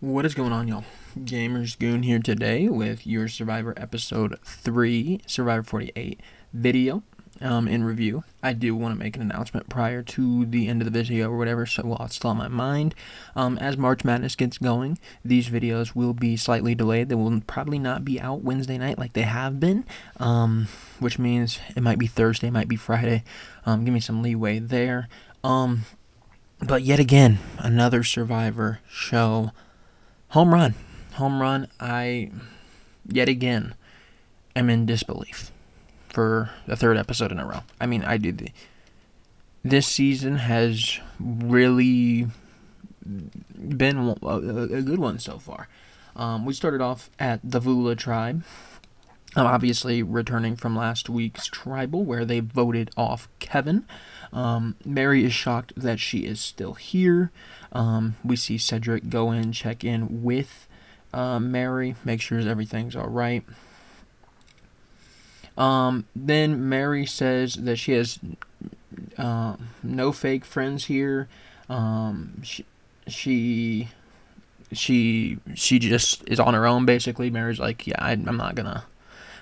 What is going on, y'all? Gamers Goon here today with your Survivor Episode 3, Survivor 48 video in review. I do want to make an announcement prior to the end of the video or whatever, so while it's still on my mind. As March Madness gets going, these videos will be slightly delayed. They will probably not be out Wednesday night like they have been, which means it might be Thursday, might be Friday. Give me some leeway there. But yet again, another Survivor show. Home run. I, yet again, am in disbelief for the third episode in a row. I mean, this season has really been a good one so far. We started off at the Vula tribe. Obviously, returning from last week's tribal where they voted off Kevin. Mary is shocked that she is still here. We see Cedric go in, check in with Mary, make sure everything's all right. Then Mary says that she has no fake friends here. She just is on her own, basically. Mary's like, yeah,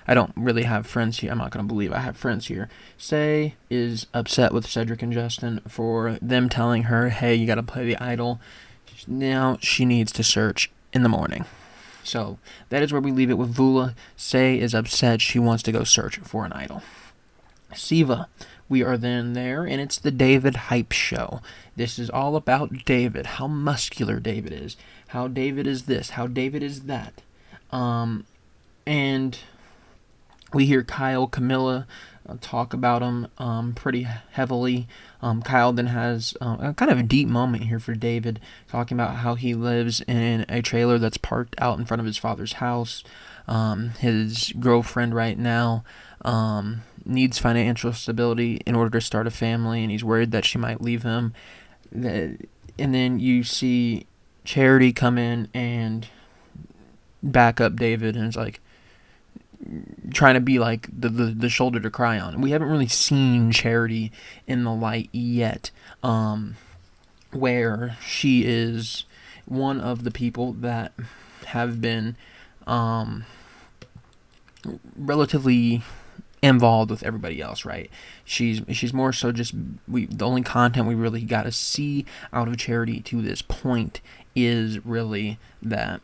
I don't really have friends here. I'm not going to believe I have friends here. Say is upset with Cedric and Justin for them telling her, hey, you got to play the idol. Now she needs to search in the morning. So that is where we leave it with Vula. Say is upset. She wants to go search for an idol. Siva, we are then there, and it's the David hype show. This is all about David, how muscular David is, how David is this, how David is that. And we hear Kyle, Camilla talk about him pretty heavily. Kyle then has a kind of a deep moment here for David, talking about how he lives in a trailer that's parked out in front of his father's house. His girlfriend right now needs financial stability in order to start a family, and he's worried that she might leave him. And then you see Charity come in and back up David, and it's like, trying to be like the shoulder to cry on. We haven't really seen Charity in the light yet, where she is one of the people that have been relatively involved with everybody else, right? She's more so just the only content we really got to see out of Charity to this point is really that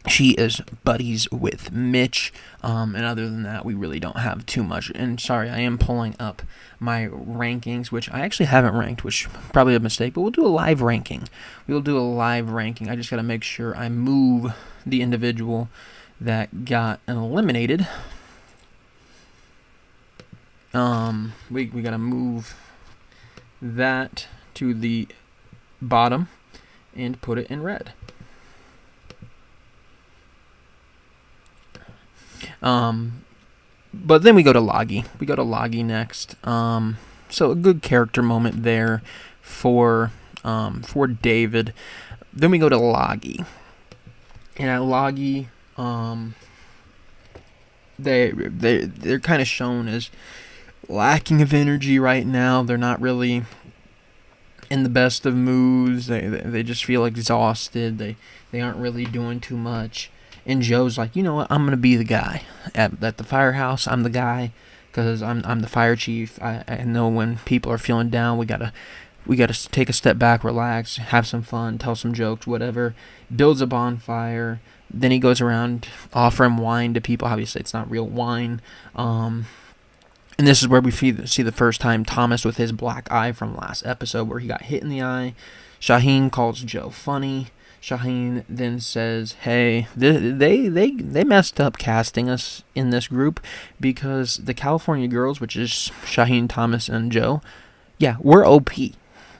she is buddies with Mitch, and other than that, we really don't have too much. And sorry, I am pulling up my rankings, which I actually haven't ranked, which is probably a mistake, but we'll do a live ranking. We'll do a live ranking. I just got to make sure I move the individual that got eliminated. We got to move that to the bottom and put it in red. But then we go to Loggy. We go to Loggy next. So a good character moment there for David. Then we go to Loggy. And at Loggy, they're kind of shown as lacking of energy right now. They're not really in the best of moods. They just feel exhausted. They aren't really doing too much. And Joe's like, you know what? I'm gonna be the guy at the firehouse. I'm the guy because I'm the fire chief. I know when people are feeling down, we gotta take a step back, relax, have some fun, tell some jokes, whatever. Builds a bonfire. Then he goes around offering wine to people. Obviously, it's not real wine. And this is where we see the first time Thomas with his black eye from last episode, where he got hit in the eye. Shaheen calls Joe funny. Shaheen then says, hey, they messed up casting us in this group because the California Girls, which is Shaheen, Thomas, and Joe, yeah, we're OP.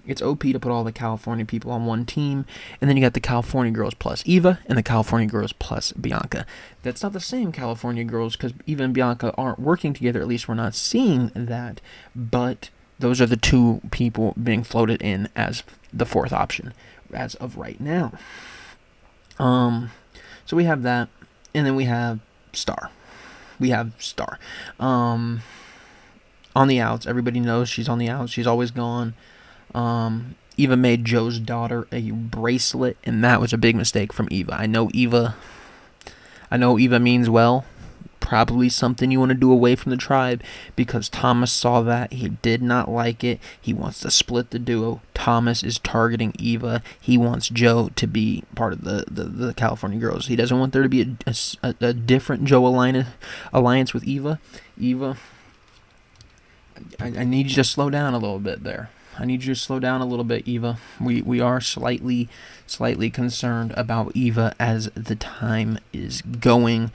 It's OP to put all the California people on one team, and then you got the California Girls plus Eva and the California Girls plus Bianca. That's not the same California Girls because Eva and Bianca aren't working together, at least we're not seeing that, but those are the two people being floated in as the fourth option as of right now. So we have that, and then we have Star. On the outs. Everybody knows she's on the outs. She's always gone. Eva made Joe's daughter a bracelet, and that was a big mistake from Eva. I know Eva means well. Probably something you want to do away from the tribe, because Thomas saw that. He did not like it. He wants to split the duo. Thomas is targeting Eva. He wants Joe to be part of the California Girls. He doesn't want there to be a different Joe alliance with Eva. Eva, I need you to slow down a little bit there. I need you to slow down a little bit, Eva. We are slightly concerned about Eva as the time is going.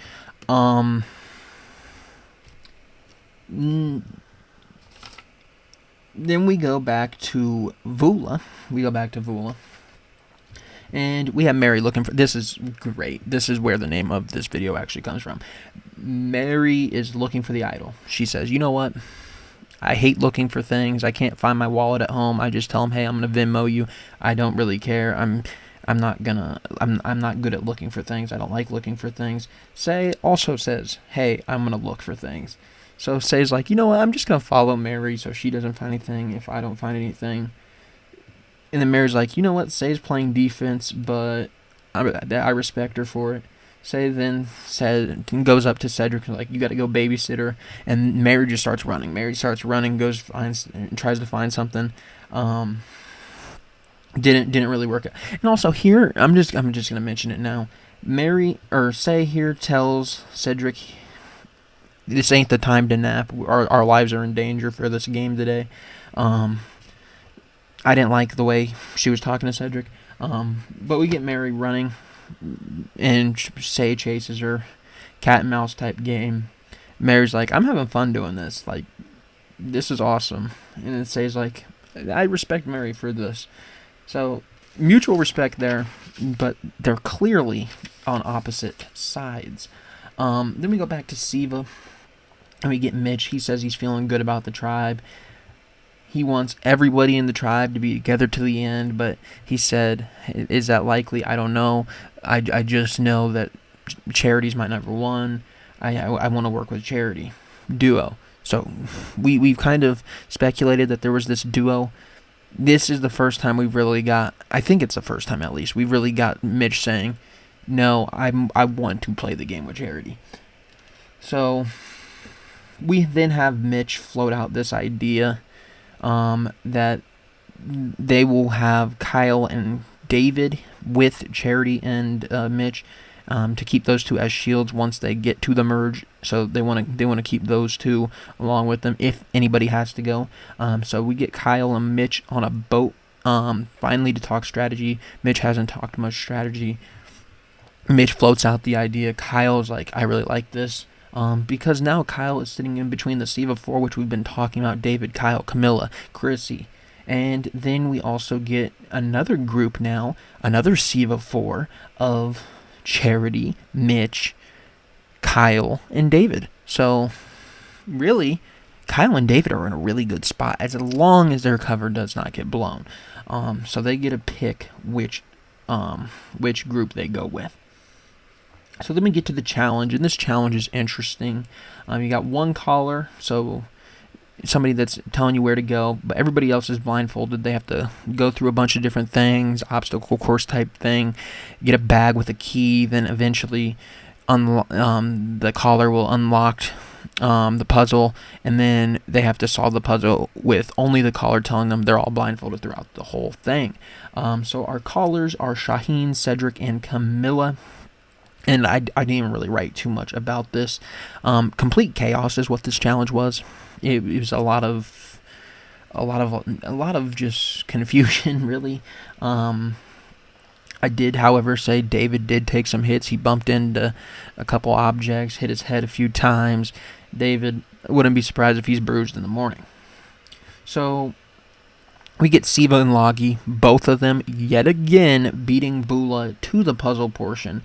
Then we go back to Vula. And we have Mary looking for... This is great. This is where the name of this video actually comes from. Mary is looking for the idol. She says, you know what? I hate looking for things. I can't find my wallet at home. I just tell them, hey, I'm going to Venmo you. I don't really care. I'm not good at looking for things. I don't like looking for things. Say also says, hey, I'm going to look for things. So Say's like, you know what, I'm just going to follow Mary so she doesn't find anything if I don't find anything. And then Mary's like, you know what, Say's playing defense, but I respect her for it. Say then goes up to Cedric and like, you got to go babysit her. And Mary just starts running. And tries to find something. Didn't really work out. And also here, I'm just going to mention it now. Say here tells Cedric, this ain't the time to nap. Our lives are in danger for this game today. I didn't like the way she was talking to Cedric. But we get Mary running, and Say chases her. Cat and mouse type game. Mary's like, I'm having fun doing this. Like, this is awesome. And then Say's like, I respect Mary for this. So, mutual respect there, but they're clearly on opposite sides. Then we go back to Siva. And we get Mitch. He says he's feeling good about the tribe. He wants everybody in the tribe to be together to the end, but he said, is that likely? I don't know. I just know that Charity's my number one. I want to work with Charity. Duo. So we've kind of speculated that there was this duo. This is the first time we've really got, I think it's the first time at least, we've really got Mitch saying, no, I want to play the game with Charity. So we then have Mitch float out this idea that they will have Kyle and David with Charity and Mitch to keep those two as shields once they get to the merge. So they want to keep those two along with them if anybody has to go. So we get Kyle and Mitch on a boat finally to talk strategy. Mitch hasn't talked much strategy. Mitch floats out the idea. Kyle's like, I really like this. Because now Kyle is sitting in between the Siva 4, which we've been talking about, David, Kyle, Camilla, Chrissy. And then we also get another group now, another Siva 4 of Charity, Mitch, Kyle, and David. So, really, Kyle and David are in a really good spot, as long as their cover does not get blown. So they get to pick which group they go with. So then we get to the challenge, and this challenge is interesting. You got one caller, so somebody that's telling you where to go, but everybody else is blindfolded. They have to go through a bunch of different things, obstacle course type thing, get a bag with a key, then eventually the caller will unlock the puzzle, and then they have to solve the puzzle with only the caller telling them. They're all blindfolded throughout the whole thing. So our callers are Shaheen, Cedric, and Camilla. And I didn't even really write too much about this. Complete chaos is what this challenge was. It was a lot of just confusion, really. I did, however, say David did take some hits. He bumped into a couple objects, hit his head a few times. David, wouldn't be surprised if he's bruised in the morning. So we get Siva and Logie, both of them yet again beating Bula to the puzzle portion.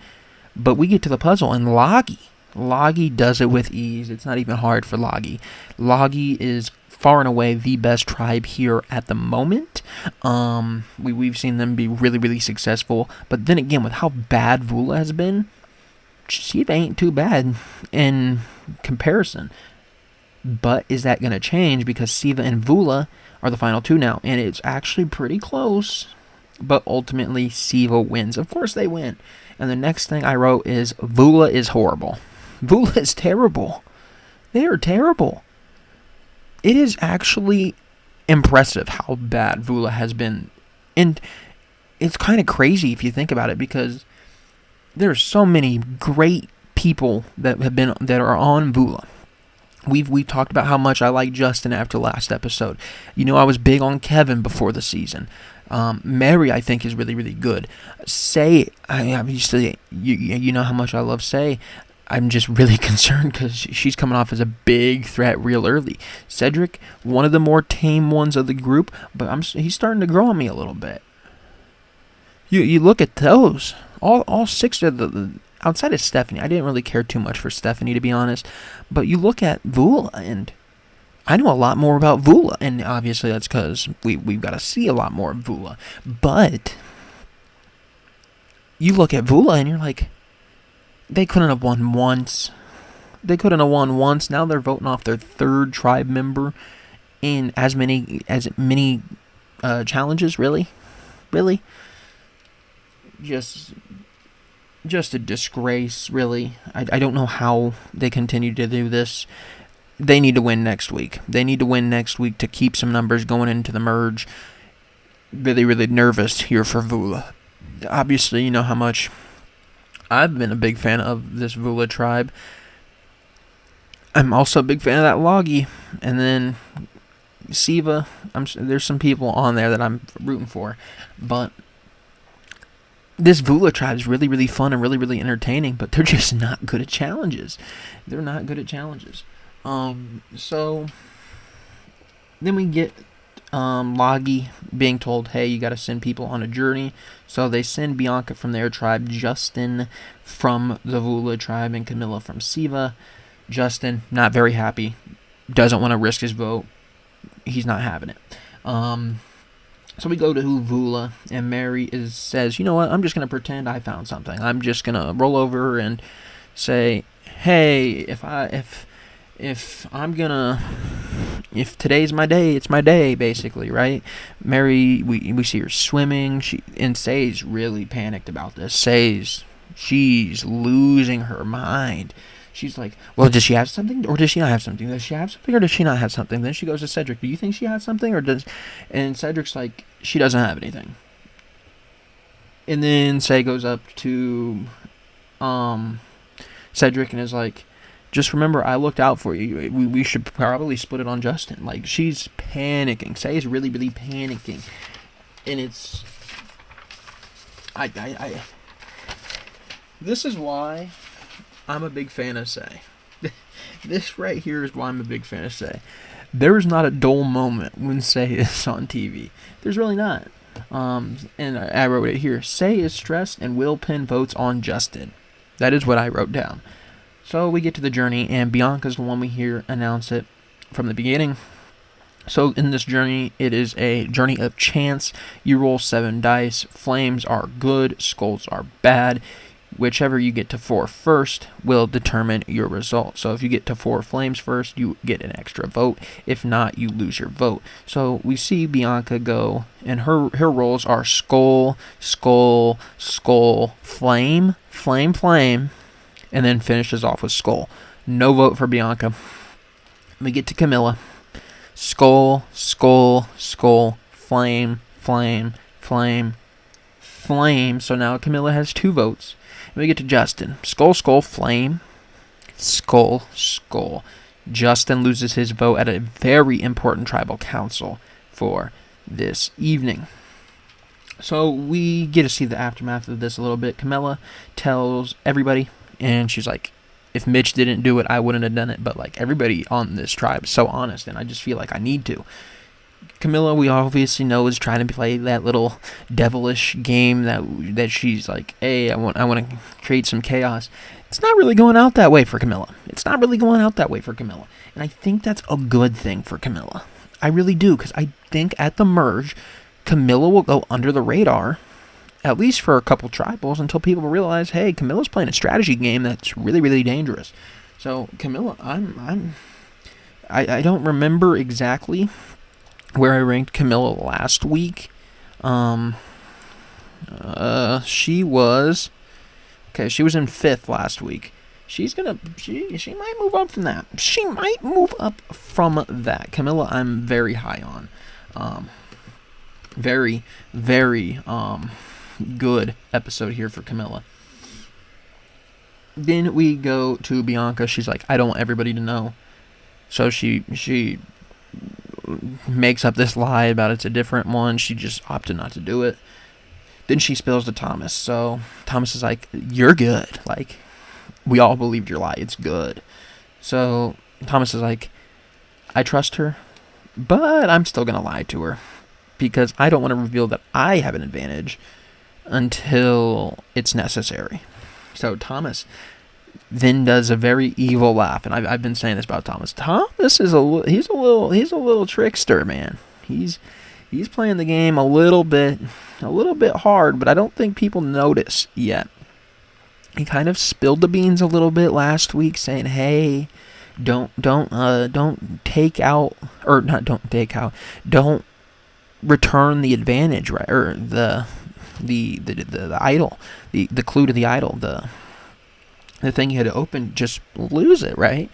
But we get to the puzzle, and Logie does it with ease. It's not even hard for Logie. Logie is far and away the best tribe here at the moment. We've seen them be really, really successful. But then again, with how bad Vula has been, Siva ain't too bad in comparison. But is that going to change because Siva and Vula are the final two now, and it's actually pretty close, but ultimately Siva wins. Of course they win. And the next thing I wrote is Vula is horrible. Vula is terrible. They are terrible. It is actually impressive how bad Vula has been. And it's kind of crazy if you think about it, because there's so many great people that are on Vula. We've talked about how much I like Justin after last episode. I was big on Kevin before the season. Mary, I think, is really, really good. Say, obviously, you know how much I love Say. I'm just really concerned because she's coming off as a big threat real early. Cedric, one of the more tame ones of the group, but he's starting to grow on me a little bit. You look at those, all six of the outside of Stephanie. I didn't really care too much for Stephanie, to be honest, but you look at Vula, and I know a lot more about Vula, and obviously that's because we've got to see a lot more of Vula. But you look at Vula, and you're like, they couldn't have won once. Now they're voting off their third tribe member in as many challenges. Really, just a disgrace. Really, I don't know how they continue to do this. They need to win next week. To keep some numbers going into the merge. Really, really nervous here for Vula. Obviously, you know how much I've been a big fan of this Vula tribe. I'm also a big fan of that Logie. And then Siva, there's some people on there that I'm rooting for. But this Vula tribe is really, really fun and really, really entertaining. But they're just not good at challenges. So then we get Logie being told, hey, you got to send people on a journey. So they send Bianca from their tribe, Justin from the Vula tribe, and Camilla from Siva. Justin, not very happy, doesn't want to risk his vote. He's not having it. So we go to Vula, and Mary says, you know what, I'm just going to pretend I found something. I'm just going to roll over and say, hey, if today's my day, it's my day, basically, right? Mary, we see her swimming, and Say's really panicked about this. She's losing her mind. She's like, well, does she have something, or does she not have something? Does she have something, or does she not have something? Then she goes to Cedric, do you think she has something, and Cedric's like, she doesn't have anything. And then Say goes up to Cedric and is like, just remember, I looked out for you. We should probably split it on Justin. Like, she's panicking. Say is really, really panicking. And it's... This is why I'm a big fan of Say. This right here is why I'm a big fan of Say. There is not a dull moment when Say is on TV. There's really not. And I wrote it here. Say is stressed and will pin votes on Justin. That is what I wrote down. So we get to the journey, and Bianca's the one we hear announce it from the beginning. So in this journey, it is a journey of chance. You roll 7 dice. Flames are good, skulls are bad. Whichever you get to 4 first will determine your result. So if you get to 4 flames first, you get an extra vote. If not, you lose your vote. So we see Bianca go, and her rolls are skull, skull, skull, flame, flame, flame, and then finishes off with skull. No vote for Bianca. We get to Camilla. Skull, skull, skull, flame, flame, flame, flame. So now Camilla has 2 votes. We get to Justin. Skull, skull, flame. Skull, skull. Justin loses his vote at a very important tribal council for this evening. So we get to see the aftermath of this a little bit. Camilla tells everybody, and she's like, if Mitch didn't do it, I wouldn't have done it. But like, everybody on this tribe is so honest, and I just feel like I need to. Camilla, we obviously know, is trying to play that little devilish game that she's like, hey, I want to create some chaos. It's not really going out that way for Camilla. And I think that's a good thing for Camilla. I really do, because I think at the merge, Camilla will go under the radar, at least for a couple tribals, until people realize, hey, Camilla's playing a strategy game that's really, really dangerous. So Camilla, I don't remember exactly where I ranked Camilla last week. She was she was in 5th last week. She might move up from that. Camilla, I'm very high on. Very, very good episode here for Camilla. Then we go to Bianca. She's like, I don't want everybody to know. So she makes up this lie about it's a different one. She just opted not to do it. Then she spills to Thomas. So Thomas is like, you're good. Like, we all believed your lie. It's good. So Thomas is like, I trust her, but I'm still going to lie to her because I don't want to reveal that I have an advantage until it's necessary. So Thomas then does a very evil laugh, and I've been saying this about Thomas. Thomas is he's a little trickster, man. He's playing the game a little bit hard, but I don't think people notice yet. He kind of spilled the beans a little bit last week, saying, "Hey, don't take out, or not don't take out, don't return the advantage, right? Or the idol, the clue to the idol, the thing you had to open, just lose it, right?"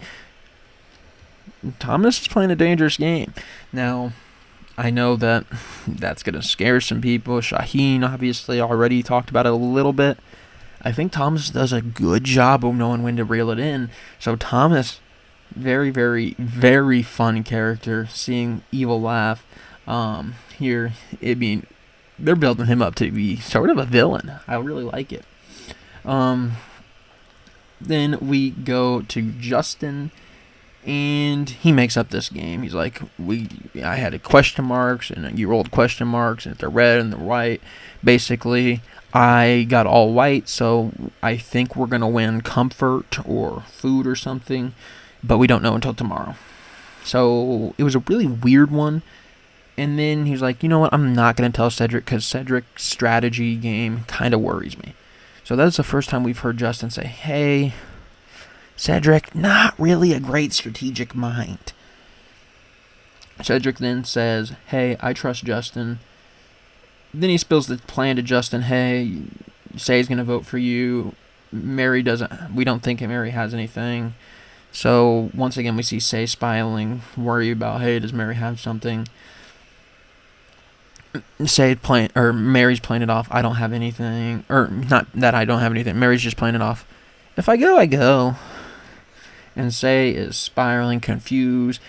Thomas is playing a dangerous game. Now, I know that's going to scare some people. Shaheen obviously already talked about it a little bit. I think Thomas does a good job of knowing when to reel it in. So Thomas, very, very, very fun character. Seeing Evil laugh here, I mean, they're building him up to be sort of a villain. I really like it. Then we go to Justin, and he makes up this game. He's like, I had a question marks, and you rolled question marks, and if they're red and they're white, basically, I got all white, so I think we're going to win comfort or food or something, but we don't know until tomorrow. So it was a really weird one. And then he was like, you know what, I'm not going to tell Cedric because Cedric's strategy game kind of worries me. So that's the first time we've heard Justin say, hey, Cedric, not really a great strategic mind. Cedric then says, hey, I trust Justin. Then he spills the plan to Justin, hey, say he's going to vote for you. Mary doesn't, we don't think Mary has anything. So once again, we see Say spiraling, worry about, hey, does Mary have something? Mary's playing it off, I don't have anything. Or not that I don't have anything, Mary's just playing it off. If I go, I go. And Say is spiraling, confused.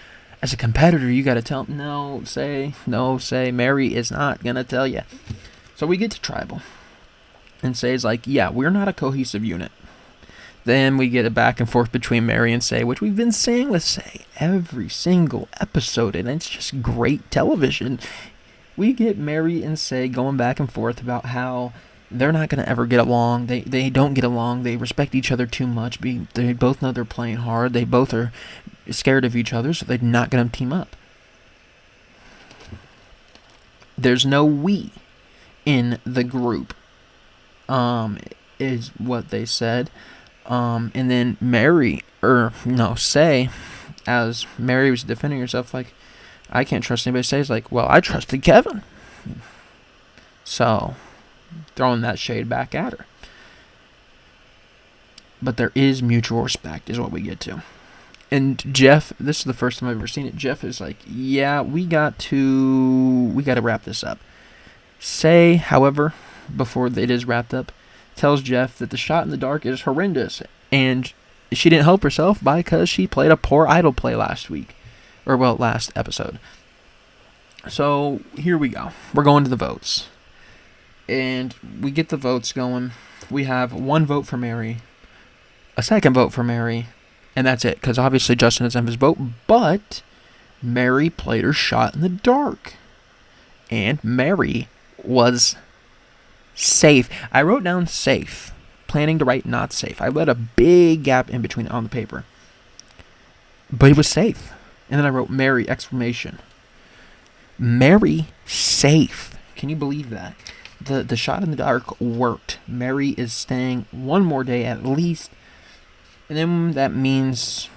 As a competitor, you got to tell him, no, Say, Mary is not going to tell you. So we get to Tribal. And Say's like, yeah, we're not a cohesive unit. Then we get a back and forth between Mary and Say, which we've been saying with Say every single episode, and it's just great television. We get Mary and Say going back and forth about how they're not going to ever get along. They don't get along. They respect each other too much. They both know they're playing hard. They both are scared of each other, so they're not going to team up. There's no we in the group, is what they said. And then Say, as Mary was defending herself, like, I can't trust anybody. Say's like, well, I trusted Kevin. So, throwing that shade back at her. But there is mutual respect, is what we get to. And Jeff, this is the first time I've ever seen it. Jeff is like, yeah, we got to wrap this up. Say, however, before it is wrapped up, tells Jeff that the shot in the dark is horrendous, and she didn't help herself because she played a poor idol play last episode. So here we go. We're going to the votes. And we get the votes going. We have one vote for Mary, a second vote for Mary, and that's it. Because obviously Justin doesn't have his vote, but Mary played her shot in the dark. And Mary was safe. I wrote down safe, planning to write not safe. I let a big gap in between on the paper. But it was safe. And then I wrote Mary, exclamation. Mary, safe. Can you believe that? The shot in the dark worked. Mary is staying one more day at least. And then that means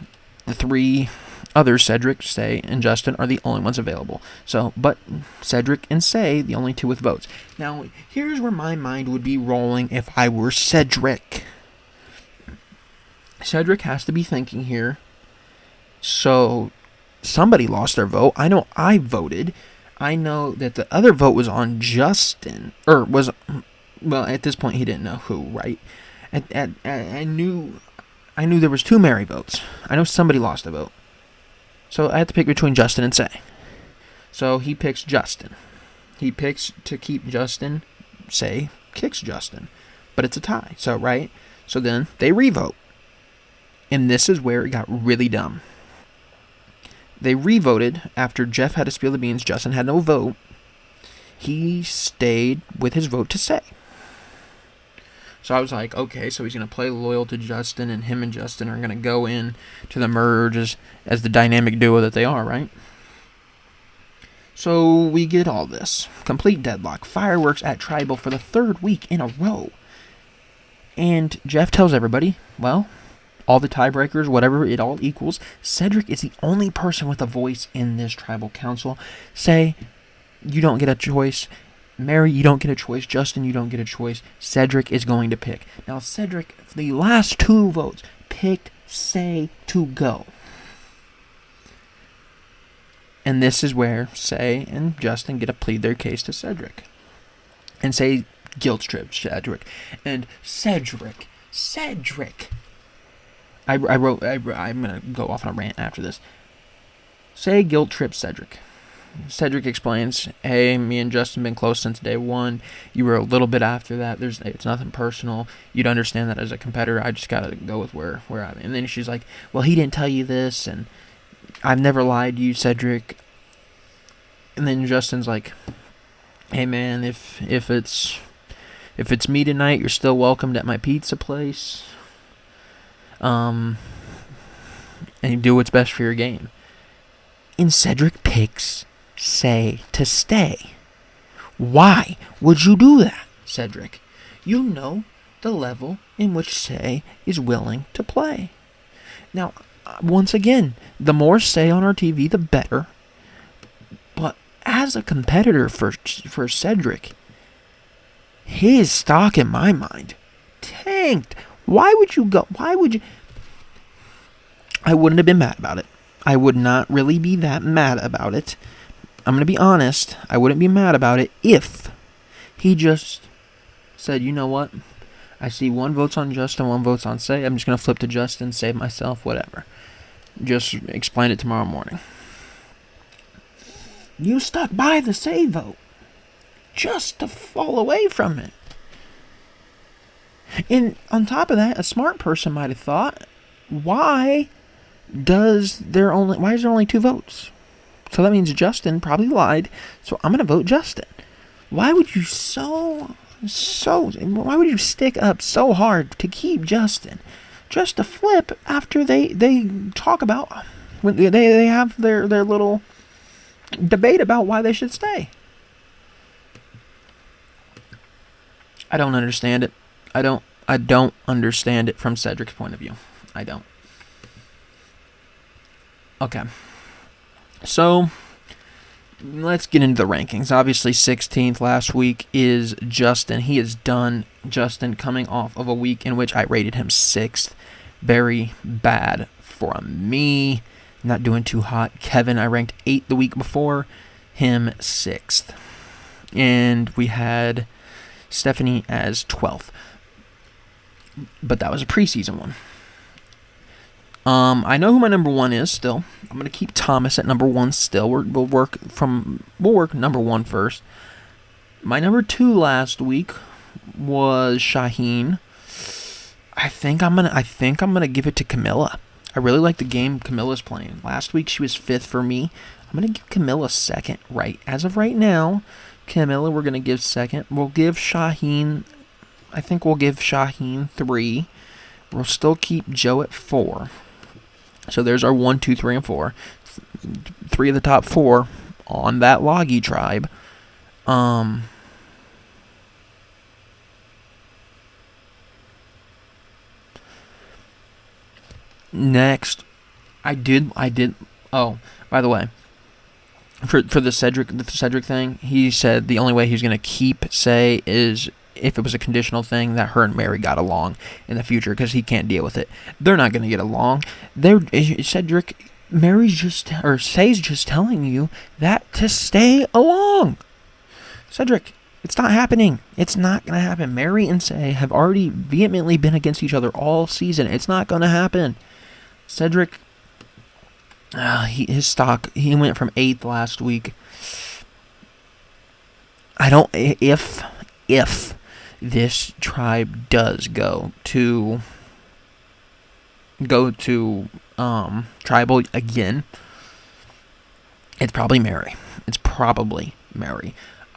the 3 Others, Cedric, Say, and Justin, are the only ones available. So, but Cedric and Say, the only two with votes. Now, here's where my mind would be rolling if I were Cedric. Cedric has to be thinking here. So, somebody lost their vote. I know I voted. I know that the other vote was on Justin. Well, at this point, he didn't know who, right? I knew there was 2 Mary votes. I know somebody lost a vote. So I had to pick between Justin and Say. So he picks Justin. He picks to keep Justin. Say kicks Justin. But it's a tie. So, right? So then they revote. And this is where it got really dumb. They revoted after Jeff had to spill the beans. Justin had no vote. He stayed with his vote to Say. So I was like, okay, so he's going to play loyal to Justin, and him and Justin are going to go in to the merge as the dynamic duo that they are, right? So we get all this. Complete deadlock. Fireworks at Tribal for the 3rd week in a row. And Jeff tells everybody, well, all the tiebreakers, whatever it all equals, Cedric is the only person with a voice in this Tribal Council. Say, you don't get a choice. Mary, you don't get a choice. Justin, you don't get a choice. Cedric is going to pick. Now, Cedric, the last 2 votes, picked Say to go. And this is where Say and Justin get to plead their case to Cedric. And Say guilt trips Cedric. And Cedric. I'm going to go off on a rant after this. Say guilt trips Cedric. Cedric explains, hey, me and Justin been close since day one. You were a little bit after that. It's nothing personal. You'd understand that as a competitor. I just got to go with where I'm. And then she's like, well, he didn't tell you this, and I've never lied to you, Cedric. And then Justin's like, hey, man, if it's me tonight, you're still welcomed at my pizza place. And you do what's best for your game. And Cedric picks Say to stay. Why would you do that, Cedric? You know the level in which Say is willing to play. Now, once again, the more Say on our TV, the better. But as a competitor for Cedric, his stock in my mind tanked. Why would you go? Why would you? I wouldn't have been mad about it. I would not really be that mad about it. I'm going to be honest. I wouldn't be mad about it if he just said, you know what? I see 1 vote's on Justin, 1 vote's on Say. I'm just going to flip to Justin, save myself, whatever. Just explain it tomorrow morning. You stuck by the Say vote just to fall away from it. And on top of that, a smart person might have thought, why is there only 2 votes? So that means Justin probably lied, so I'm going to vote Justin. Why would you why would you stick up so hard to keep Justin? Just to flip after they talk about, when they have their little debate about why they should stay. I don't understand it. I don't understand it from Cedric's point of view. I don't. Okay. So, let's get into the rankings. Obviously, 16th last week is Justin. He is done. Justin coming off of a week in which I rated him 6th. Very bad for me. Not doing too hot. Kevin, I ranked 8th the week before. Him 6th. And we had Stephanie as 12th. But that was a preseason one. I know who my number 1 is still. I'm going to keep Thomas at number 1 still. We'll work number 1 first. My number 2 last week was Shaheen. I think I'm gonna give it to Camilla. I really like the game Camilla's playing. Last week she was 5th for me. I'm gonna give Camilla 2nd as of right now. Camilla we're gonna give 2nd. We'll give Shaheen. I think we'll give Shaheen 3. We'll still keep Joe at 4. So there's our 1, 2, 3, and 4. 3 of the top 4 on that Loggy tribe. Next, I did Oh, by the way, for the Cedric thing, he said the only way he's gonna keep Say is if it was a conditional thing that her and Mary got along in the future, because he can't deal with it. They're not gonna get along. Cedric, Say's just telling you that to stay along. Cedric, it's not happening. It's not going to happen. Mary and Say have already vehemently been against each other all season. It's not going to happen. Cedric, his stock, he went from 8th last week. If this tribe does go to tribal again, it's probably Mary.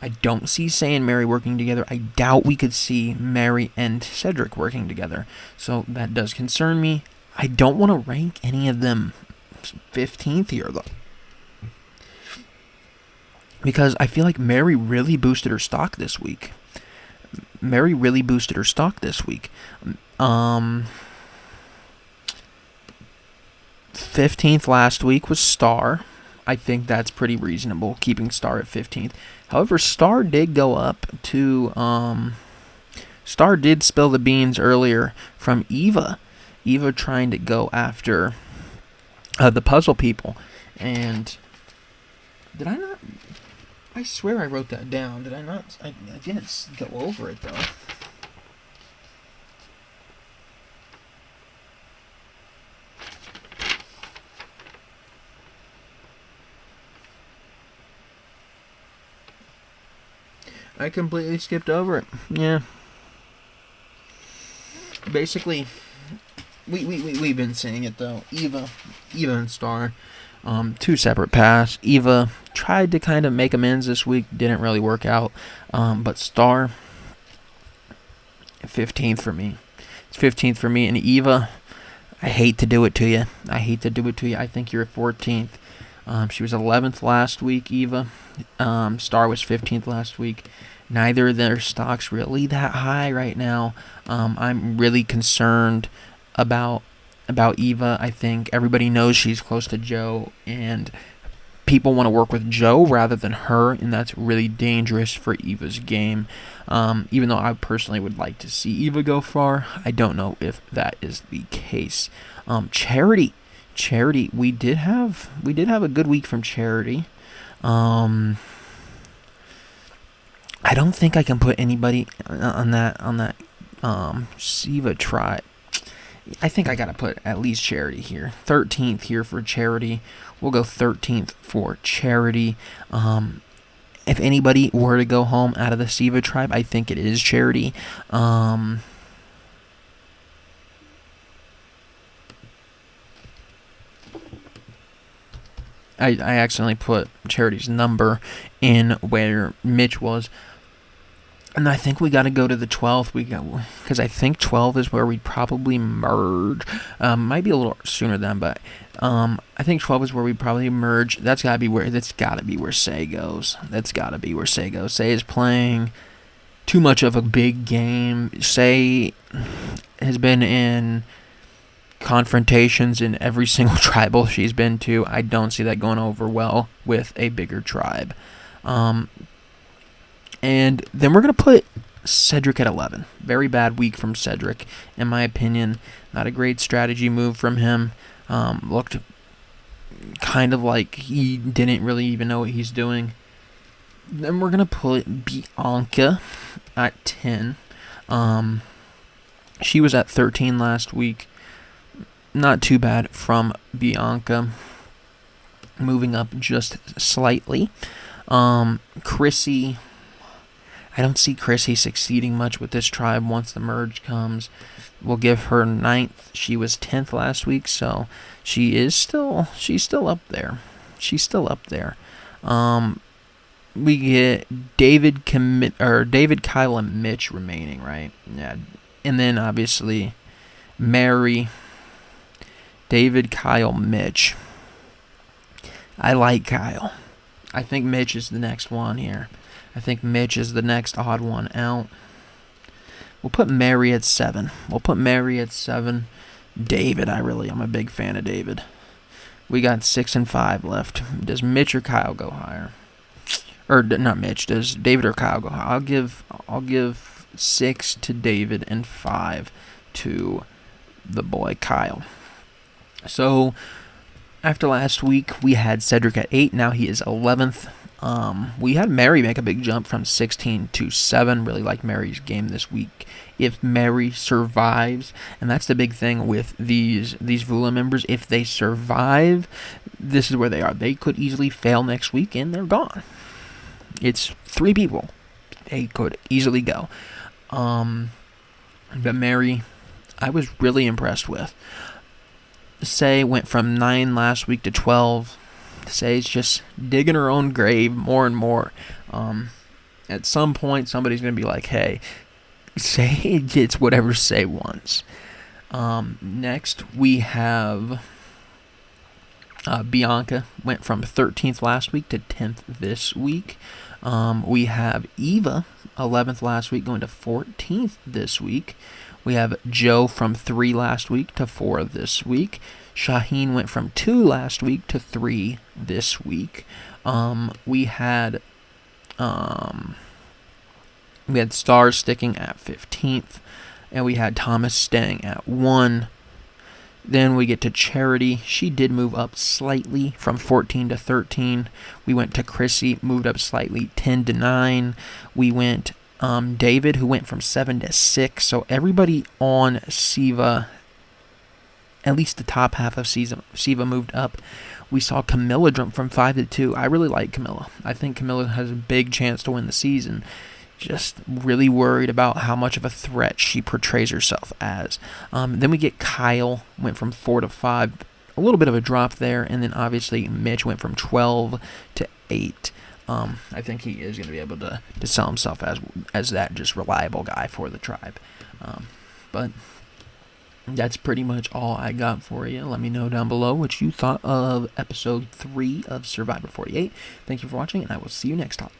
I don't see Say and Mary working together. I doubt we could see Mary and Cedric working together. So that does concern me. I don't want to rank any of them 15th here, though, because I feel like Mary really boosted her stock this week. 15th last week was Star. I think that's pretty reasonable, keeping Star at 15th. However, Star did go up to... Star did spill the beans earlier from Eva. Eva trying to go after the puzzle people. And did I not... I swear I wrote that down. Did I not? I didn't go over it, though. I completely skipped over it. Yeah. Basically, we've been saying it, though. Eva and Star, two separate paths. Eva tried to kind of make amends this week. Didn't really work out. But Star, 15th for me. It's 15th for me. And Eva, I hate to do it to you. I think you're at 14th. She was 11th last week, Eva. Star was 15th last week. Neither of their stocks really that high right now. I'm really concerned about Eva. I think everybody knows she's close to Joe, and people want to work with Joe rather than her, and that's really dangerous for Eva's game. Even though I personally would like to see Eva go far, I don't know if that is the case. Charity, we did have a good week from Charity. I don't think I can put anybody on that Siva tribe. I think I gotta put at least Charity here. 13th here for Charity. We'll go 13th for Charity. If anybody were to go home out of the Siva tribe, I think it is Charity. I accidentally put Charity's number in where Mitch was. And I think we got to go to the 12th. Because I think 12 is where we'd probably merge. Might be a little sooner than, but I think 12 is where we'd probably merge. That's got to be where Say goes. Say is playing too much of a big game. Say has been in confrontations in every single tribal she's been to. I don't see that going over well with a bigger tribe. And then we're going to put Cedric at 11. Very bad week from Cedric, in my opinion. Not a great strategy move from him. Looked kind of like he didn't really even know what he's doing. Then we're going to put Bianca at 10. She was at 13 last week. Not too bad from Bianca. Moving up just slightly. Chrissy... I don't see Chrissy succeeding much with this tribe once the merge comes. We'll give her 9th. She was 10th last week, so she's still up there. We get David, Kyle, and Mitch remaining, right? Yeah, and then obviously Mary, David, Kyle, Mitch. I like Kyle. I think Mitch is the next one here. I think Mitch is the next odd one out. We'll put Mary at 7. David, I'm a big fan of David. We got 6 and 5 left. Does Mitch or Kyle go higher? Or not Mitch. Does David or Kyle go higher? I'll give 6 to David and 5 to the boy Kyle. So after last week, we had Cedric at 8. Now he is 11th. We had Mary make a big jump from 16 to 7. Really like Mary's game this week. If Mary survives, and that's the big thing with these Vula members, if they survive, this is where they are. They could easily fail next week and they're gone. It's 3 people. They could easily go. But Mary, I was really impressed with. Say went from 9 last week to 12. Say's just digging her own grave more and more. At some point, somebody's going to be like, hey, Say gets whatever Say wants. Next, we have Bianca. Went from 13th last week to 10th this week. We have Eva, 11th last week, going to 14th this week. We have Joe from 3 last week to 4 this week. Shaheen went from 2 last week to 3 this week. We had Stars sticking at 15th, and we had Thomas staying at 1. Then we get to Charity. She did move up slightly from 14 to 13. We went to Chrissy, moved up slightly, 10 to 9. We went David, who went from 7 to 6. So everybody on Siva, at least the top half of Siva moved up. We saw Camilla jump from 5 to 2. I really like Camilla. I think Camilla has a big chance to win the season. Just really worried about how much of a threat she portrays herself as. Then we get Kyle, went from 4 to 5. A little bit of a drop there. And then obviously Mitch went from 12 to 8. I think he is going to be able to sell himself as that just reliable guy for the tribe. But that's pretty much all I got for you. Let me know down below what you thought of episode 3 of Survivor 48. Thank you for watching, and I will see you next time.